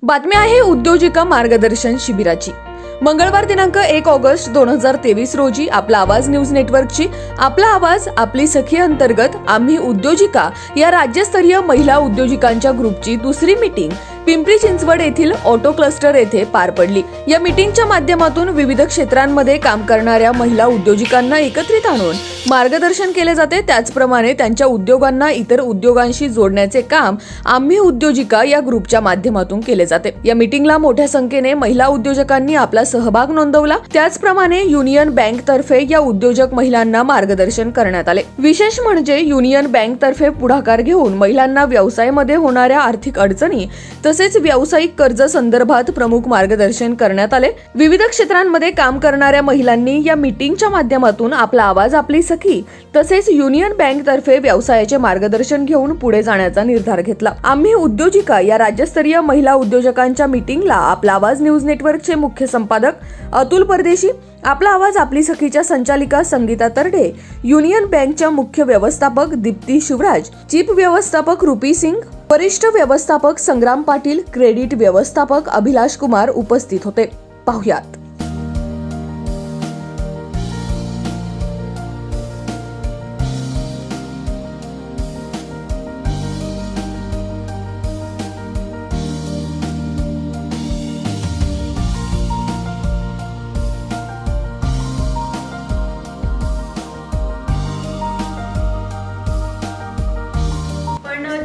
बातमी आहे उद्योजिका मार्गदर्शन शिबिराची। मंगळवार दिनांक 1 ऑगस्ट 2023 रोजी आपला आवाज न्यूज नेटवर्कची आपला आवाज आपली सखी अंतर्गत आम्ही उद्योजिका या राज्यस्तरीय महिला उद्योजिकांच्या ग्रुपची दुसरी मीटिंग पिंपरी चिंचवड येथील ऑटो क्लस्टर येथे पार पडली। या मीटिंगच्या माध्यमातून विविध क्षेत्रांमध्ये काम करणाऱ्या महिला उद्योजिकांना एकत्रित आणून मार्गदर्शन केले जाते। त्याचप्रमाणे त्यांच्या उद्योगांना इतर उद्योगांशी जोडण्याचे काम आम्ही उद्योजिका या ग्रुपच्या माध्यमातून केले जाते। या मीटिंगला मोठ्या संख्येने महिला उद्योजकांनी आपला सहभाग नोंदवला। त्याचप्रमाणे युनियन बँक तर्फे या उद्योजक महिलांना मार्गदर्शन करण्यात आले। विशेष म्हणजे युनियन बँक तर्फे पुढाकार घेऊन महिलांना व्यवसायामध्ये होणाऱ्या आर्थिक अडचणी तसेच व्यावसायिक कर्ज संदर्भात प्रमुख मार्गदर्शन करण्यात आले। विविध क्षेत्रांमध्ये काम करणाऱ्या महिलांनी या मीटिंगच्या माध्यमातून आपला आवाज आपली सखी तसेच युनियन बँक तर्फे व्यवसायाचे मार्गदर्शन घेऊन पुढे जाण्याचा निर्धार घेतला। आम्ही उद्योजिका या राज्यस्तरीय महिला उद्योजकांच्या मीटिंगला आपला आवाज न्यूज नेटवर्कचे मुख्य संपादक अतुल परदेशी, आपला आवाज आपली सखीच्या संचालिका संगीता तरडे, युनियन बँकच्या मुख्य व्यवस्थापक दीप्ती शिवराज, चीफ व्यवस्थापक रुपी सिंग, वरिष्ठ व्यवस्थापक संग्राम पाटील, क्रेडिट व्यवस्थापक अभिलाष कुमार उपस्थित होते। पाहुयात।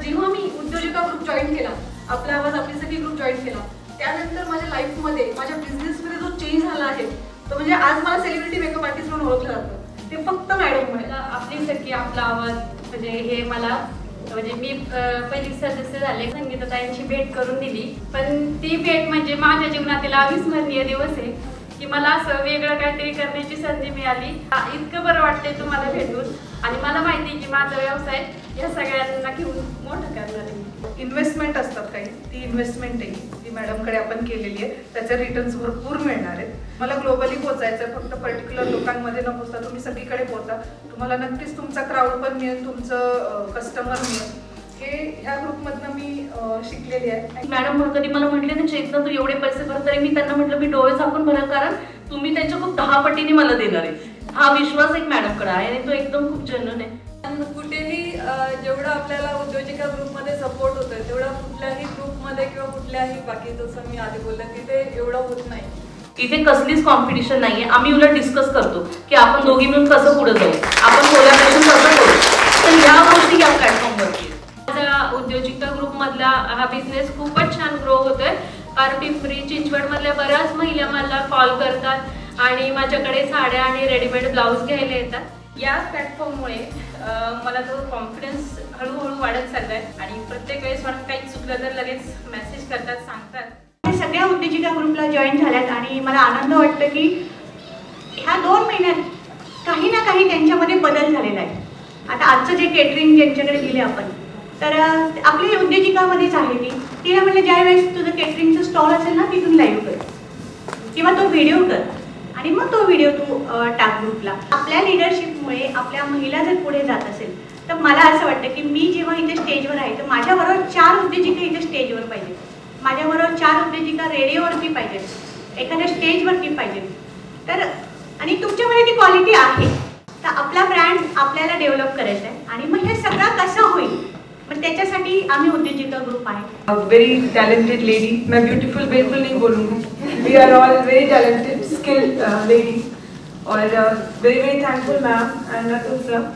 जेव्हा मी उद्योजिका ग्रुप जॉईन केला, आपला आवाज आपली सखी ग्रुप जॉईन केला, त्यानंतर माझ्या लाईफमध्ये माझ्या बिझनेसमध्ये जो चेंज झाला आहे तो म्हणजे आज मला सेलिब्रिटी मेकअप आर्टिस्ट म्हणून ओळखलं जातं ते फक्त मॅडममुळे। आपली सखी आपला आवाज म्हणजे हे मला म्हणजे मी पहिली सदस्य झाले, संगीताताईंची भेट करून दिली, पण ती भेट म्हणजे माझ्या जीवनातील अविस्मरणीय दिवस आहे की मला असं वेगळं काहीतरी करण्याची संधी मिळाली। इतकं बरं वाटतंय तुम्हाला भेटून आणि मला माहिती आहे की माझा व्यवसाय या सगळ्यांना घेऊन मोठं करणार आहे। इन्व्हेस्टमेंट असतात काही, ती इन्व्हेस्टमेंट आहे ती मॅडमकडे आपण केलेली आहे, त्याचे रिटर्न्स भरपूर मिळणार आहेत। मला ग्लोबली पोहोचायचं आहे, फक्त पर्टिक्युलर लोकांमध्ये न पोहोचता तुम्ही सगळीकडे पोहोचा, तुम्हाला नक्कीच तुमचा क्राऊड पण मिळेल, तुमचं कस्टमर मिळेल। हे ह्या ग्रुपमधनं मी शिकलेली आहे। मॅडम कधी मला म्हटले ना चेतना तू एवढे पैसे भर, तरी मी त्यांना म्हटलं मी डोळे झाकून भरेल, कारण तुम्ही त्यांच्या खूप 10 पटीने मला देणार आहे। हा विश्वास एक मॅडमकडे आहे आणि तो एकदम खूप जेन्युइन आहे। कुठेही जेवढं आपल्याला उद्योजिका ग्रुपमध्ये सपोर्ट होतोय तेवढा कुठल्याही ग्रुपमध्ये किंवा कुठल्याही बाकी जसं मी आधी बोलले तिथे एवढं होत नाही। इथे कसलीच कॉम्पिटिशन नाहीये, आम्ही उलट डिस्कस करतो की आपण दोघी मिळून कसं पुढे जाऊ, आपण कोलॅबोरेशन कसं करू, तर या गोष्टी या प्लॅटफॉर्मवरती माझा उद्योजिका ग्रुप मधला हा बिझनेस खूपच छान ग्रो होतोय। कारण पिंपरी चिंचवड मधल्या बऱ्याच महिला मला कॉल करतात आणि माझ्याकडे साड्या आणि रेडीमेड ब्लाऊज घ्यायला येतात। या प्लॅटफॉर्ममुळे मला तो कॉन्फिडन्स हळूहळू वाढत चाललाय आणि प्रत्येक वेळेस मला काही चुकलं तर लगेच मेसेज करतात, सांगतात। सगळ्या उद्योजिका ग्रुपला जॉईन झाल्यात आणि मला आनंद वाटतो की ह्या 2 महिन्यात काही ना काही त्यांच्यामध्ये बदल झालेला आहे। आता आजचं जे केटरिंग ज्यांच्याकडे दिले आपण, तर आपली उद्योजिकामध्येच आहे तिला म्हटलं ज्यावेळेस तुझं केटरिंगचं स्टॉल असेल ना तिथून लाईव्ह कर किंवा तो व्हिडिओ कर आणि मग तो व्हिडिओ तू टाक ग्रुपला। आपल्या लिडरशिपमुळे आपल्या महिला जर पुढे जात असेल तर मला असं वाटतं की मी जेव्हा इथे स्टेजवर आहे तर माझ्याबरोबर 4 उद्योजिका इथे स्टेजवर पाहिजे, माझ्याबरोबर 4 उद्योजिका रेडिओवरती पाहिजे, एखाद्या स्टेजवरती पाहिजे। तर आणि तुमच्यामध्ये ती क्वालिटी आहे तर आपला ब्रँड आपल्याला डेव्हलप करायचा आहे आणि मग हे सगळं कसं होईल, मग त्याच्यासाठी आम्ही उद्योजिका ग्रुप आहे। वेरी टैलेंटेड लेडी, मैं ब्यूटीफुल बिल्कुल नहीं बोलूँगी, we are all very talented skilled lady और very very thankful ma'am and Atul sir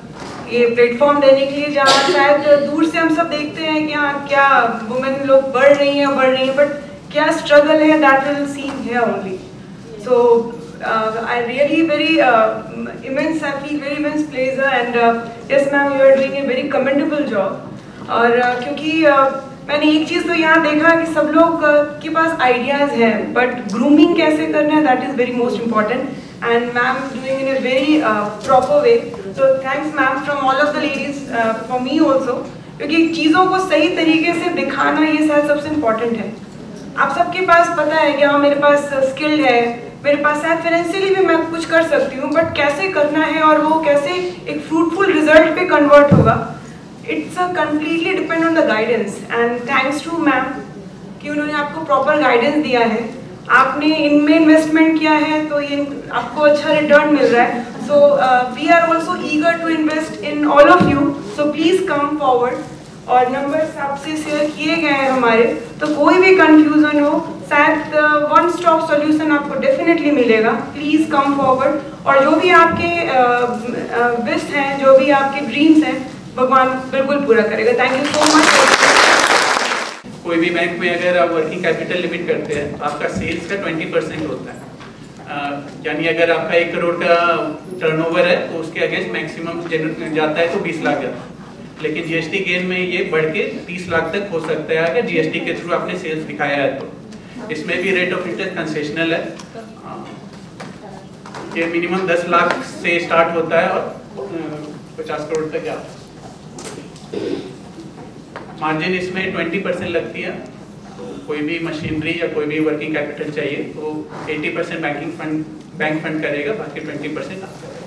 ये प्लेटफॉर्म देने के लिए, जहाँ शायद दूर से हम सब देखते हैं कि हाँ क्या वुमेन लोग बढ़ रही हैं बट क्या स्ट्रगल है that will seen here only. So I really very immense, I feel very immense pleasure and yes ma'am you are doing a very commendable job। और क्योंकि मैंने एक चीज़ तो यहाँ देखा कि सब लोग के पास आइडियाज़ हैं बट ग्रूमिंग कैसे करना है that is very most important end ma'am doing in a very proper way. So thanks ma'am from all of the ladies for me also, क्योंकि चीज़ों को सही तरीके से दिखाना ये शायद सबसे इम्पॉर्टेंट है। आप सबके पास पता है कि हाँ मेरे पास स्किल है, मेरे पास शायद फाइनेंशियली भी मैं कुछ कर सकती हूँ, बट कैसे करना है और वो कैसे एक फ्रूटफुल रिजल्ट पे कन्वर्ट होगा, it's completely depend on the guidance and thanks to ma'am कि उन्होंने आपको प्रॉपर गाइडेंस दिया है, आपने इनमें इन्वेस्टमेंट किया है तो ये आपको अच्छा रिटर्न मिल रहा है. So we are also eager to invest in all of you, so please come forward. और नंबर्स आपसे शेयर किए गए हैं हमारे, तो कोई भी कंफ्यूजन हो शायद वन स्टॉप सॉल्यूशन आपको डेफिनेटली मिलेगा. Please come forward. और जो भी आपके विश हैं, जो भी आपके ड्रीम्स हैं, भगवान बिल्कुल पूरा करेगा. Thank you so much. कोई भी बैंक में अगर आप वर्किंग कैपिटल लिमिट करते हैं तो आपका सेल्स का 20% होता है. यानी अगर आपका 1 करोड़ का टर्नओवर है तो उसके अगेंस्ट मैक्सिमम जाता है तो 20 लाख जाता है. लेकिन जीएसटी गेन में ये बढ़ के 30 लाख तक हो सकता है अगर जीएसटी के थ्रू आपने सेल्स दिखाया है तो. इसमें भी रेट ऑफ इंटरेस्ट कंसेशनल है. ये मिनिमम 10 लाख से स्टार्ट होता है और 50 करोड़ तक जाता है. मार्जिन इसमें 20% लगती है. तो कोई भी मशीनरी या कोई भी वर्किंग कैपिटल चाहिए तो 80% बैंक फंड करेगा, बाकी 20% आप करेगा.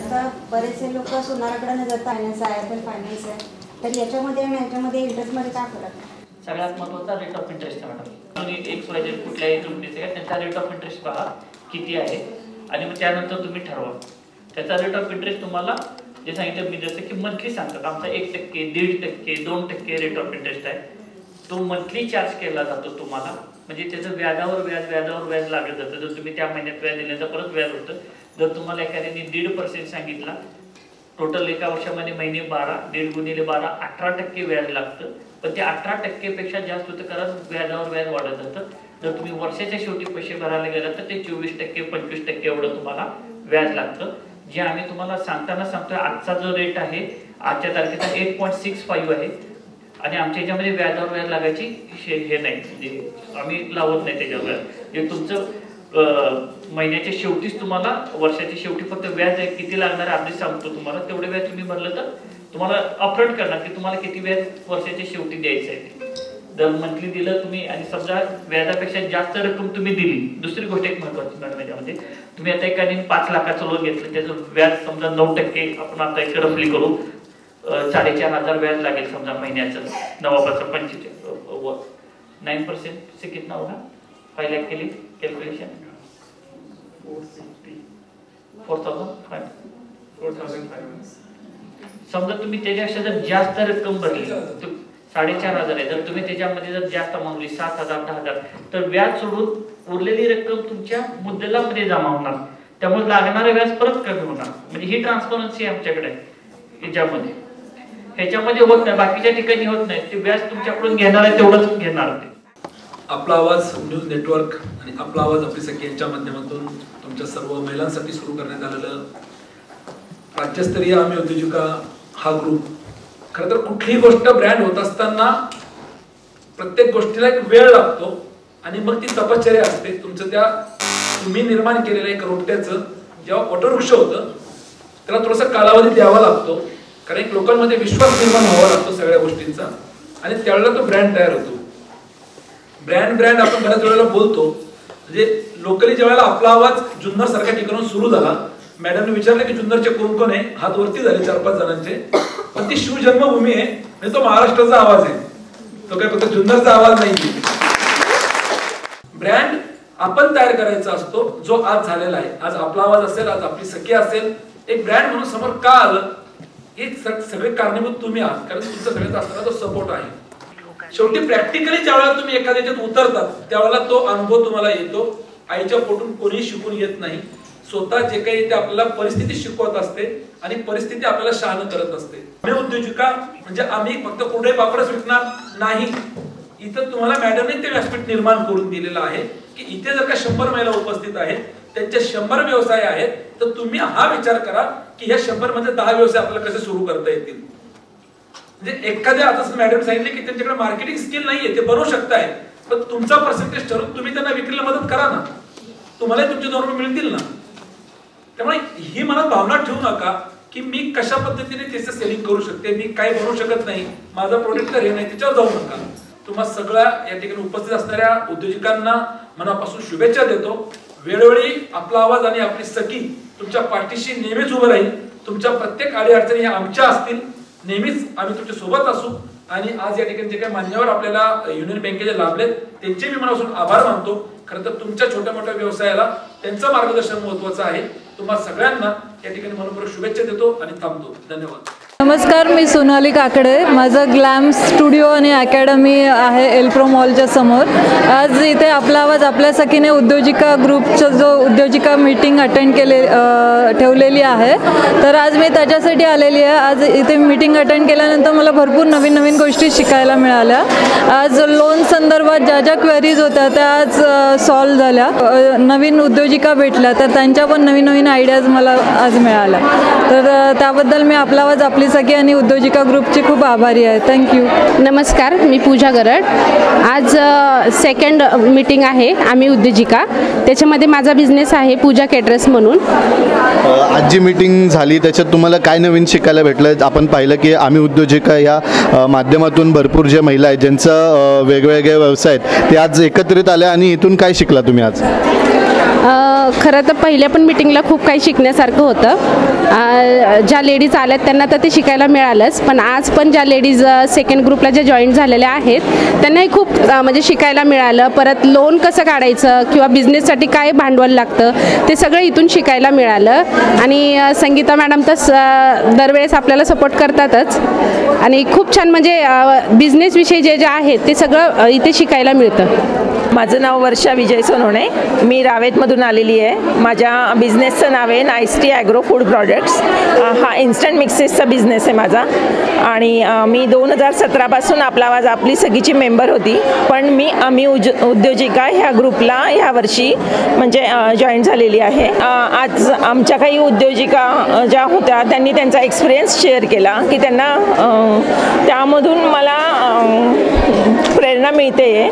आता बरेचसे लोक सोनाराकडे न जाता फायनान्स आहे, ॲपल फायनान्स आहे, तर याच्यामध्ये आणि ह्याच्यामध्ये इंटरेस्टमध्ये काय फरक आहे? सगळ्यात महत्त्वाचा रेट ऑफ इंटरेस्ट आहे मॅडम. तुम्ही XYZ कुठल्याही कंपनीचे आहे त्यांचा रेट ऑफ इंटरेस्ट पहा किती आहे आणि मग त्यानंतर तुम्ही ठरवा. त्याचा रेट ऑफ इंटरेस्ट तुम्हाला जे सांगितलं मी जसं की मंथली सांगतात. आमचा 1%, 1.5%, 2% रेट ऑफ इंटरेस्ट आहे. तो मंथली चार्ज केला जातो तुम्हाला. म्हणजे त्याचं व्याजावर व्याज लागत जातं. जर तुम्ही त्या महिन्यात व्याज दिलं तर परत व्याज होतं. जर तुम्हाला एखाद्याने 1.5% सांगितला, टोटल एका वर्षामध्ये महिने 12, 1.5 गुणिले 12 18% व्याज लागतं. पण ते 18% पेक्षा जास्त होतं कारण व्याजावर व्याज वाढत जातं. जर तुम्ही वर्षाच्या शेवटी पैसे भरायला गेलात तर ते 24%, 25% एवढं तुम्हाला व्याज लागतं. जे आम्ही तुम्हाला सांगताना सांगतोय आजचा जो रेट आहे आजच्या तारखेचा 8.65 आहे आणि आमच्या ह्याच्यामध्ये व्याजावर व्याज लागायची हे नाही, म्हणजे आम्ही लावत नाही त्याच्यावर व्याज. जे तुमचं महिन्याच्या शेवटीच तुम्हाला वर्षाच्या शेवटी फक्त व्याज आहे किती लागणार आहे आधीच सांगतो तुम्हाला. तेवढे व्याज तुम्ही भरलं तर तुम्हाला अपफ्रंट करणार की तुम्हाला किती व्याज वर्षाच्या शेवटी द्यायचं आहे. जर मंथली दिलं तुम्ही आणि समजा व्याजापेक्षा जास्त रक्कम तुम्ही दिली. दुसरी गोष्ट एक महत्वाची मॅडम याच्यामध्ये, तुम्ही आता एखाद्याने 5 लाखाचं लोन घेतलं, त्याचं व्याज समजा 9% आपण आता एक रफली करू 4,500 व्याज लागेल समजा महिन्याचं. 9% 25 9% से कितना होगा? 5 लाख के लिए कैलकुलेशन 4,500. समजा तुम्ही त्याच्यापेक्षा जर जास्त रक्कम भरली 4,500 आहे, जर तुम्ही त्याच्यामध्ये जर जास्त मागली 7,000 10,000 तर व्याज सोडून उरलेली रक्कम तुमच्या मुद्दलामध्ये जमा होणार. त्यामुळे लागणारं व्याज परत कमी होणार. म्हणजे ही ट्रान्सपरन्सी आमच्याकडे आहे याच्यामध्ये. ह्याच्यामध्ये होत नाही, बाकीच्या ठिकाणी होत नाही. ते व्याज तुमच्याकडून घेणार आहे तेवढंच घेणार ते. आपला आवाज न्यूज नेटवर्क आणि आपला आवाज आपली सखी यांच्या माध्यमातून तुमच्या सर्व महिलांसाठी सुरू करण्यात आलेलं राज्यस्तरीय आम्ही उद्योजिका हा ग्रुप. खरं तर कुठलीही गोष्ट ब्रँड होत असताना प्रत्येक गोष्टीला एक वेळ लागतो आणि मग ती तपश्चर्या असते. तुमचं त्या तुम्ही निर्माण केलेलं एक रोपट्याचं जेव्हा वटवृक्ष होतं त्याला थोडासा कालावधी द्यावा लागतो, कारण एक लोकांमध्ये विश्वास निर्माण व्हावा लागतो सगळ्या गोष्टींचा आणि त्यावेळेला तो ब्रँड तयार होतो. ब्रँड आपण बऱ्याच वेळेला बोलतो. म्हणजे लोकली ज्या वेळेला आपला आवाज जुन्नर सारख्या ठिकाणून सुरू झाला, मॅडमने विचारलं की जुन्नरचे कोण कोण आहे, हात वरती झाले 4-5 जणांचे. पण ती शिवजन्मभूमी आहे आणि तो महाराष्ट्राचा आवाज आहे, तो काही फक्त जुन्नरचा आवाज नाही. ब्रँड आपण तयार करायचा असतो जो आज झालेला आहे. आज आपला आवाज असेल, आज आपली सखी असेल, एक ब्रँड म्हणून समोर का आलं हे सगळे कारणीभूत तुम्ही आहात, कारण तुमचा सगळ्याचा असणारा तो सपोर्ट आहे. शेवटी प्रॅक्टिकली ज्या वेळेला तुम्ही एखाद्याच्यात उतरतात त्यावेळेला तो अनुभव तुम्हाला येतो. आईच्या पोटून कोणी शिकून येत नाही. स्वतः जे काही ते आपल्याला परिस्थिती शिकवत असते आणि परिस्थिती आपल्याला शहाणं करत असते. आम्ही उद्योजिका म्हणजे आम्ही फक्त कुठे पापडच विकणार नाही. इथं तुम्हाला मॅडमने ते व्यासपीठ निर्माण करून दिलेलं आहे की इथे जर का 100 महिला उपस्थित आहेत, त्यांचे 100 व्यवसाय आहेत, तर तुम्ही हा विचार करा की ह्या 100 मध्ये 10 व्यवसाय आपल्याला कसे सुरू करता येतील. म्हणजे एखाद्या आता मॅडम सांगितले की त्यांच्याकडे मार्केटिंग स्किल नाहीये, ते बनवू शकताय, पण तुमचा पर्सेंटेज ठरवून तुम्ही त्यांना विक्रीला मदत करा ना, तुम्हाला तुमचे 2 रुपये मिळतील ना. त्यामुळे ही मनात भावना ठेवू नका की मी कशा पद्धतीने त्याचं सेलिंग करू शकते, मी काय बनवू शकत नाही, माझा प्रोडक्ट तर हे नाही, त्याच्यावर जाऊ नका. तुम्हा सगळ्या या ठिकाणी उपस्थित असणाऱ्या उद्योजकांना मनापासून शुभेच्छा देतो. वेळोवेळी आपला आवाज आणि आपली सखी तुमच्या पाठीशी नेहमीच उभं राहील. तुमच्या प्रत्येक अडीअडचणी ह्या आमच्या असतील. नेहमीच आम्ही तुमच्या सोबत असू आणि आज या ठिकाणी जे काही मान्यवर आपल्याला युनियन बँकेचे लाभलेत त्यांचे मी मनापासून आभार मानतो. खरं तर तुमच्या छोट्या मोठ्या व्यवसायाला त्यांचं मार्गदर्शन महत्त्वाचं आहे. तुम्हा सगळ्यांना या ठिकाणी मनपूर्वक शुभेच्छा देतो आणि थांबतो. धन्यवाद. नमस्कार, मी सोनाली काकडे. माझं ग्लॅम स्टुडिओ आणि अकॅडमी आहे एल्प्रो मॉलच्या समोर. आज इथे आपला आवाज आपल्या सखीने उद्योजिका ग्रुपचं जो उद्योजिका मीटिंग अटेंड ठेवलेली आहे, तर आज मी त्याच्यासाठी आलेली आहे. आज इथे मीटिंग अटेंड केल्यानंतर मला भरपूर नवीन नवीन गोष्टी शिकायला मिळाल्या. आज लोन संदर्भात ज्या ज्या क्वेरीज होत्या त्या आज सॉल्व झाल्या. नवीन उद्योजिका भेटल्या तर त्यांच्या पण नवीन नवीन आयडियाज मला आज मिळाल्या. तर त्याबद्दल मी आपला आवाज आपली सखी आणि उद्योजिका ग्रुपची खूप आभारी आहे. थँक्यू. नमस्कार, मी पूजा गरड. आज सेकंड मीटिंग आहे आम्ही उद्योजिका, त्याच्यामध्ये माझा बिझनेस आहे पूजा केटरर्स म्हणून. आज जी मीटिंग झाली त्याच्यात तुम्हाला काय नवीन शिकायला भेटलं? आपण पाहिलं की आम्ही उद्योजिका या माध्यमातून भरपूर जे महिला आहेत ज्यांचं वेगवेगळे व्यवसाय आहेत ते आज एकत्रित आले आणि इथून काय शिकला तुम्ही आज? खरं तर पहिल्या पण मीटिंगला खूप काही शिकण्यासारखं होतं. ज्या लेडीज आल्यात त्यांना तर ते शिकायला मिळालंच, पण आज पण ज्या लेडीज सेकंड ग्रुपला ज्या जॉईन झालेल्या आहेत त्यांनाही खूप म्हणजे शिकायला मिळालं. परत लोन कसं काढायचं किंवा बिझनेससाठी काय भांडवल लागतं ते सगळं इथून शिकायला मिळालं. आणि संगीता मॅडम तर दरवेळेस आपल्याला सपोर्ट करतातच आणि खूप छान म्हणजे बिझनेसविषयी जे जे आहेत ते सगळं इथे शिकायला मिळतं. माझं नाव वर्षा विजय सोनवणे. मी रावेतमधून आलेली आहे. माझ्या बिझनेसचं नाव आहे नाईस्टी ॲग्रो फूड प्रॉडक्ट्स. हा इन्स्टंट मिक्सेसचा बिझनेस आहे माझा. आणि मी 2017पासून आपला आवाज आपली सगळीची मेंबर होती, पण आम्ही उद्योजिका ह्या ग्रुपला ह्या वर्षी म्हणजे जॉईन झालेली आहे. आज आमच्या काही उद्योजिका ज्या होत्या त्यांनी त्यांचा एक्सपिरियन्स शेअर केला की त्यांना त्यामधून मला प्रेरणा मिळते.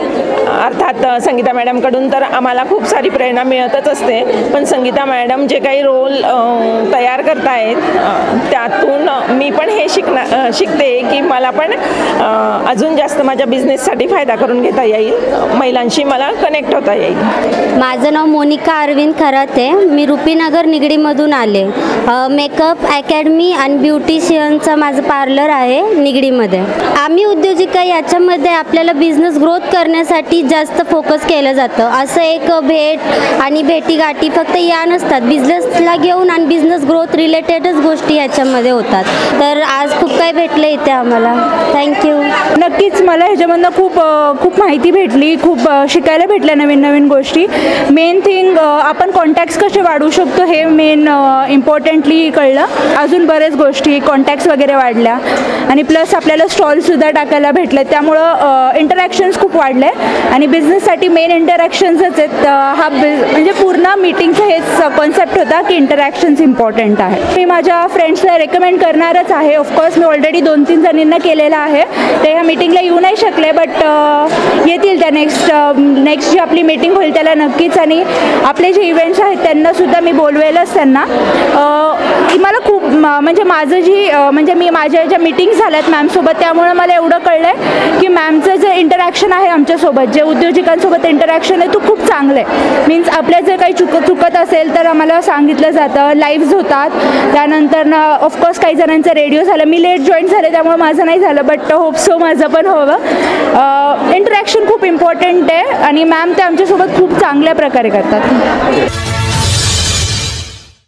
अर्थात संगीता मॅडमकडून तर आम्हाला खूप सारी प्रेरणा मिळतच असते, पण संगीता मॅडम जे काही रोल तयार करतायत त्यातून मी पण हे शिकते की मला पण अजून जास्त माझ्या बिझनेससाठी फायदा करून घेता येईल, महिलांशी मला कनेक्ट होता येईल. माझं नाव मोनिका अरविंद खराते. मी रुपीनगर निगडीमधून आले. मेकअप अकॅडमी आणि ब्युटिशियनचं माझं पार्लर आहे निगडीमध्ये. आम्ही उद्योजिका याच्यामध्ये आपल्याला बिझनेस ग्रोथ करण्यासाठी जास्त फोकस केलं जातं. असं एक भेट आणि भेटीगाठी फक्त या नसतात, बिझनेसला घेऊन आणि बिझनेस ग्रोथ रिलेटेडच गोष्टी याच्यामध्ये होतात. तर आज खूप काही भेटलं इथे आम्हाला. थँक्यू. नक्कीच मला ह्याच्यामधनं खूप माहिती भेटली, खूप शिकायला भेटल्या नवीन नवीन गोष्टी. मेन थिंग आपण कॉन्टॅक्ट्स कसे वाढवू शकतो हे मेन इम्पॉर्टंटली कळलं. अजून बरेच गोष्टी कॉन्टॅक्ट्स वगैरे वाढल्या आणि प्लस आपल्याला स्टॉलसुद्धा टाकायला भेटले, त्यामुळं इंटरॅक्शन्स खूप वाढले आणि बिझनेससाठी मेन इंटरॅक्शन्सच आहेत. म्हणजे पूर्ण मीटिंगचं हेच कॉन्सेप्ट होता की इंटरॅक्शन्स इम्पॉर्टंट आहे. मी माझ्या फ्रेंड्सला रेकमेंड करणारच आहे. ऑफकोर्स मी ऑलरेडी 2-3 जणींना केलेलं आहे. ते ह्या मीटिंगला येऊ नाही शकले, बट येतील त्या नेक्स्ट जी आपली मीटिंग होईल त्याला नक्कीच. आणि आपले जे इव्हेंट्स आहेत त्यांनासुद्धा मी बोलवेलच त्यांना. मला खूप म्हणजे माझं म्हणजे मी माझ्या ज्या मीटिंग्स झाल्यात मॅमसोबत त्यामुळे मला एवढं कळलं आहे की मॅमचं जे इंटरॅक्शन आहे आमच्यासोबत, जे उद्योजकांसोबत इंटरॅक्शन आहे तो खूप चांगलं आहे. मीन्स आपल्या जर काही चुकत असेल तर आम्हाला सांगितलं जातं, लाईव्हज होतात. त्यानंतर ऑफकोर्स काही जणांचं रेडिओ झालं. मी लेट जॉईन झाले त्यामुळे माझं नाही झालं, बट होप सो माझं पण हवं. इंटरॅक्शन खूप इम्पॉर्टंट आहे आणि मॅम ते आमच्यासोबत खूप चांगल्या प्रकारे करतात.